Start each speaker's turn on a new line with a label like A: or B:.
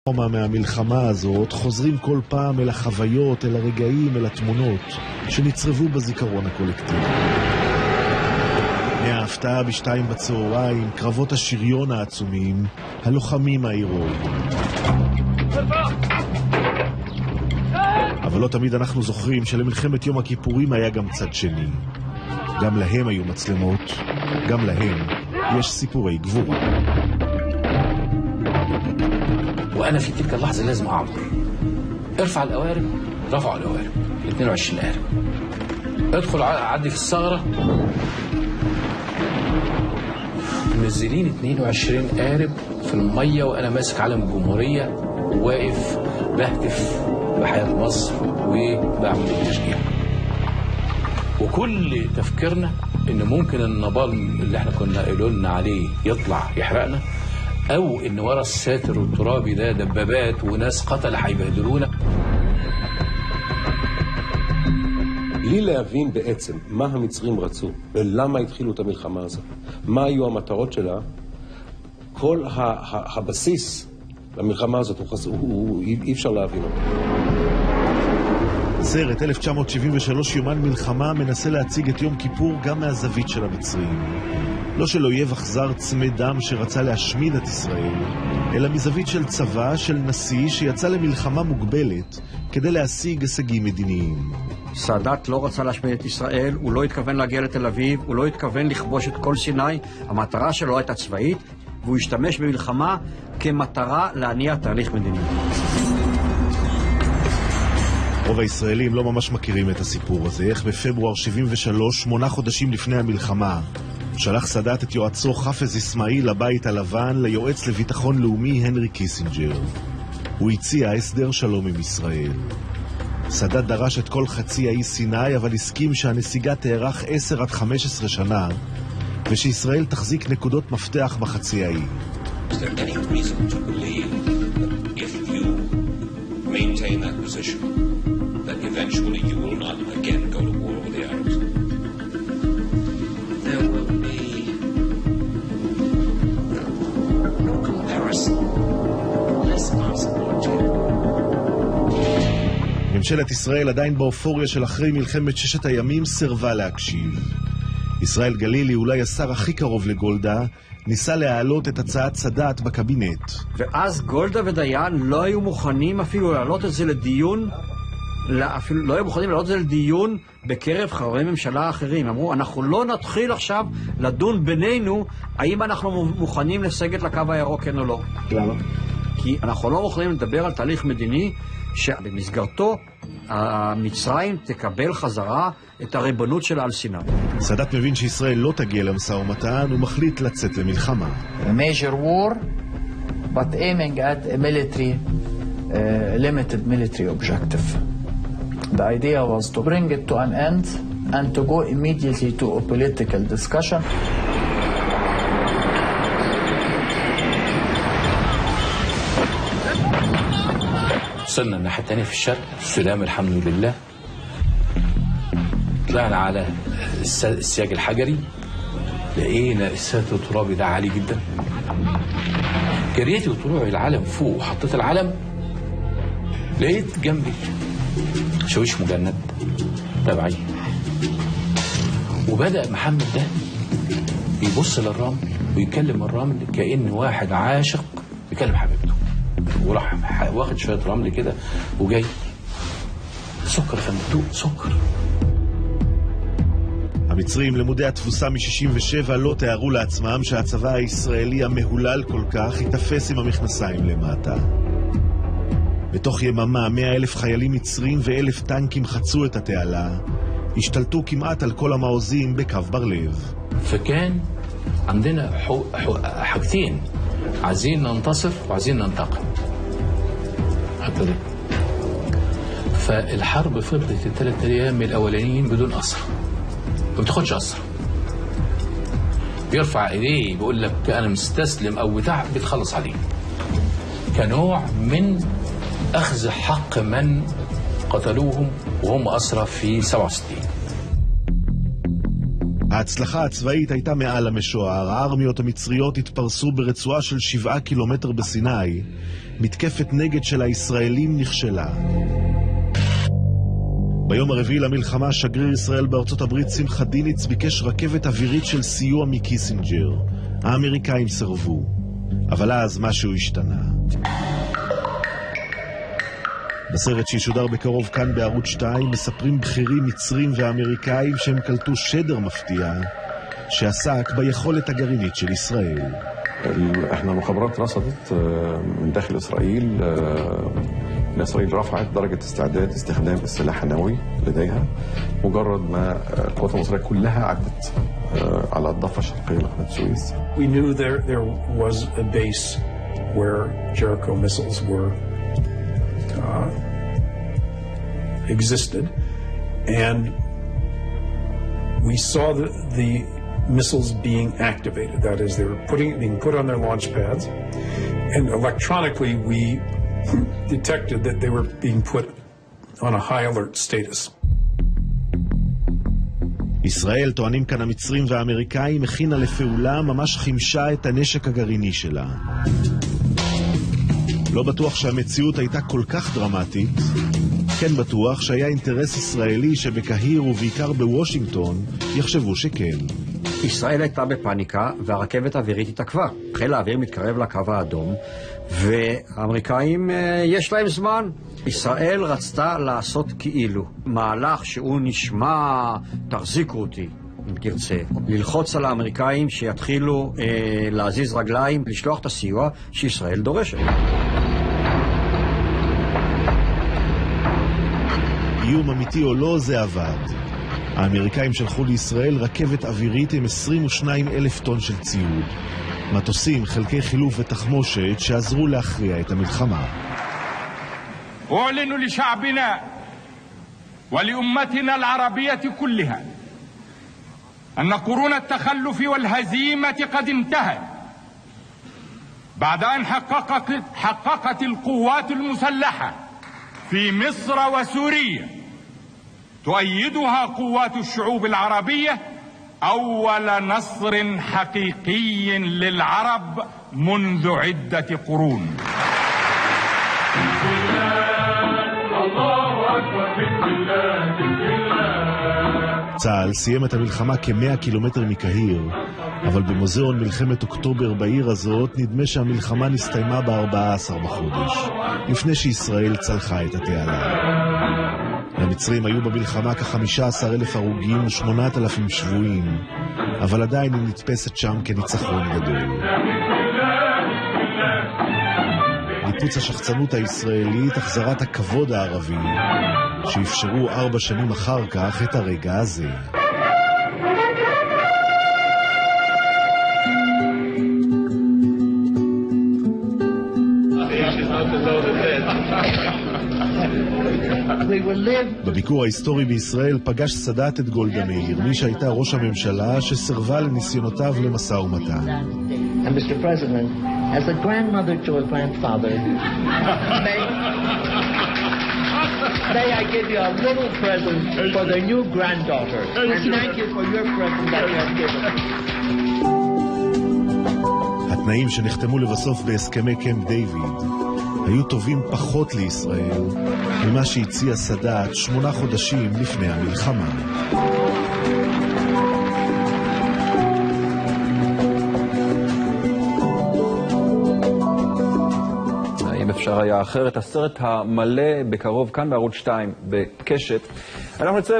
A: מהמלחמה הזאת חוזרים כל פעם אל החוויות, אל הרגעים, אל התמונות שנצרבו בזיכרון הקולקטיבי. מההפתעה בשתיים בצהריים, קרבות השריון העצומים, הלוחמים ההירואיים. אבל לא תמיד אנחנו זוכרים שלמלחמת יום הכיפורים היה גם צד שני. גם להם היו מצלמות, גם להם יש סיפורי גבורה.
B: وأنا في تلك اللحظة لازم أعبر. ارفع القوارب، رفعوا القوارب 22 قارب. ادخل عدي في الثغرة، منزلين 22 قارب في المية وأنا ماسك علم الجمهورية واقف بهتف بحياة مصر وبعمل التشجيع. وكل تفكيرنا إن ممكن النبال اللي احنا كنا قايلين عليه يطلع يحرقنا، أو إن ورا الساتر والترابي ده دبابات وناس قتل هيبهدلونا.
C: לי להבין בעצם מה המצרים רצו ולמה התחילו את המלחמה הזאת, מה היו המטרות שלה, כל הבסיס למלחמה הזאת אי אפשר להבין אותו.
A: סרט 1973 יומן מלחמה מנסה להציג את יום כיפור גם מהזווית של המצרים. לא של אויב אכזר צמא דם שרצה להשמיד את ישראל, אלא מזווית של צבא, של נשיא שיצא למלחמה מוגבלת כדי להשיג הישגים מדיניים.
D: סאדאת לא רצה להשמיד את ישראל, הוא לא התכוון להגיע לתל אביב, הוא לא התכוון לכבוש את כל סיני, המטרה שלו הייתה צבאית, והוא השתמש במלחמה כמטרה להניע תהליך מדיני.
A: רוב הישראלים לא ממש מכירים את הסיפור הזה, איך בפברואר 73, 8 חודשים לפני המלחמה, שלח סאדאת את יועצו חפז אסמאעיל לבית הלבן ליועץ לביטחון לאומי הנרי קיסינג'ר. הוא הציע הסדר שלום עם ישראל. סאדאת דרש את כל חצי האי סיני, אבל הסכים שהנסיגה תארך 10 עד 15 שנה, ושישראל תחזיק נקודות מפתח בחצי האי.
E: Is there any reason to believe that if you maintain that position, that eventually you will not again go to war with the Arabs? There will be no comparison, less possibility.
A: ממשלת ישראל עדיין באופוריה של אחרי מלחמת ששת הימים סרבה להקשיב. ישראל גלילי, אולי השר הכי קרוב לגולדה, ניסה להעלות את הצעת סאדאת בקבינט.
D: ואז גולדה ודיין לא היו מוכנים אפילו להעלות את זה לדיון, אפילו לא היו מוכנים להעלות את זה לדיון בקרב חברי ממשלה אחרים. אמרו, אנחנו לא נתחיל עכשיו לדון בינינו האם אנחנו מוכנים לסגת לקו הירוק כן או לא.
A: למה?
D: כי אנחנו לא מוכנים לדבר על תהליך מדיני שבמסגרתו המצרים תקבל חזרה את הריבונות שלה על סיני.
A: סאדאת מבין שישראל לא תגיע למשא ומתן ומחליט לצאת למלחמה.
F: A major war, but aiming at a military, limited military objective. The idea was to bring it to an end and to go immediately to a political discussion.
B: وصلنا الناحية التانية في الشرق، السلام الحمد لله. طلعنا على السياج الحجري، لقينا الساتر الترابي ده عالي جدا. جريت وطلوعي العلم فوق وحطيت العلم، لقيت جنبي شاويش مجند تبعي، وبدأ محمد ده يبص للرمل ويكلم الرمل كأن واحد عاشق بيكلم حبيبته، وراح واخد شوية رمل كده وجاي سكر فندق سكر.
A: המצרים למודי התבוסה מ-67 לא תיארו לעצמם שהצבא הישראלי המהולל כל כך יתפס עם המכנסיים למטה. בתוך יממה 100,000 חיילים מצרים ו1,000 טנקים חצו את התעלה, השתלטו כמעט על כל המעוזים בקו בר לב.
B: فكان عندنا حاجتين، عايزين ننتصر وعايزين ننتقم. فالحرب فضلت ال3 أيام الأولانيين بدون أسرى، ما بتاخدش أسرى، بيرفع إيديه بيقول لك أنا مستسلم أو بتاع، بتخلص عليه كنوع من أخذ حق من قتلوهم وهم أسرى في 67.
A: ההצלחה הצבאית הייתה מעל המשוער. הארמיות המצריות התפרסו ברצועה של 7 קילומטר בסיני, מתקפת נגד של הישראלים נכשלה. ביום הרביעי למלחמה, שגריר ישראל בארצות הברית שמחה דיניץ ביקש רכבת אווירית של סיוע מקיסינג'ר. האמריקאים סרבו. אבל אז משהו השתנה. בסרט שישודר בקרוב כאן בערוץ 2 מספרים בכירים מצרים ואמריקאים שהם קלטו שדר מפתיע שעסק ביכולת הגרעינית של ישראל.
G: احنا المخابرات رصدت من داخل إسرائيل ان إسرائيل رفعت درجة استعداد استخدام السلاح النووي لديها مجرد ما القوات المصرية كلها عدت على الضفة الشرقية لقناة السويس.
H: We knew there was a base where Jericho missiles were existed, and we saw the missiles being activated. That is, they were being put on their launch pads, and electronically we detected that they were being put on a high alert status.
A: ישראל, טוענים כאן המצרים והאמריקאים, הכינה לפעולה, ממש חימשה את הנשק הגרעיני שלה. לא בטוח שהמציאות הייתה כל כך דרמטית, כן בטוח שהיה אינטרס ישראלי שבקהיר ובעיקר בוושינגטון יחשבו שכן.
D: ישראל הייתה בפניקה והרכבת האווירית התעכבה. חיל האוויר מתקרב לקו האדום והאמריקאים יש להם זמן. ישראל רצתה לעשות כאילו מהלך שהוא נשמע תחזיקו אותי אם תרצה, ללחוץ על האמריקאים שיתחילו להזיז רגליים, לשלוח את הסיוע שישראל דורשת.
A: איום אמיתי או לא, זה עבד. האמריקאים שלחו לישראל רכבת אווירית עם 22,000 טון של ציוד. מטוסים, חלקי חילוף ותחמושת שעזרו להכריע את המלחמה.
I: أعلن لشعبنا ولأمتنا العربية كلها أن قرون التخلف والهزيمة قد انتهت بعد أن حققت القوات المسلحة في مصر وسوريا تؤيدها قوات الشعوب العربية أول نصر حقيقي للعرب منذ عدة قرون.
A: צה"ל סיים את המלחמה כ-100 קילומטר מקהיר, אבל במוזיאון מלחמת אוקטובר בעיר הזאת נדמה שהמלחמה נסתיימה ב-14 בחודש, לפני שישראל צלחה את התעלה. למצרים היו במלחמה כ-15,000 הרוגים ו8,000 שבויים, אבל עדיין היא נתפסת שם כניצחון גדול. ניפוץ השחצנות הישראלית, החזרת הכבוד הערבי, שאפשרו 4 שנים אחר כך את הרגע הזה. בביקור ההיסטורי בישראל פגש סאדאת את גולדה מאיר, מי שהייתה ראש הממשלה שסרבה לניסיונותיו למשא ומתן.
J: And Mr. President, as a grandmother to a grandfather, may I give you a little present for the new granddaughter, and thank you for your present that you have given.
A: התנאים שנחתמו לבסוף בהסכמי קמפ דיוויד היו טובים פחות לישראל ממה שהציע סאדאת 8 חודשים לפני המלחמה.
G: אם אפשר היה אחרת, הסרט המלא בקרוב כאן בערוץ 2 בקשת. אנחנו נצא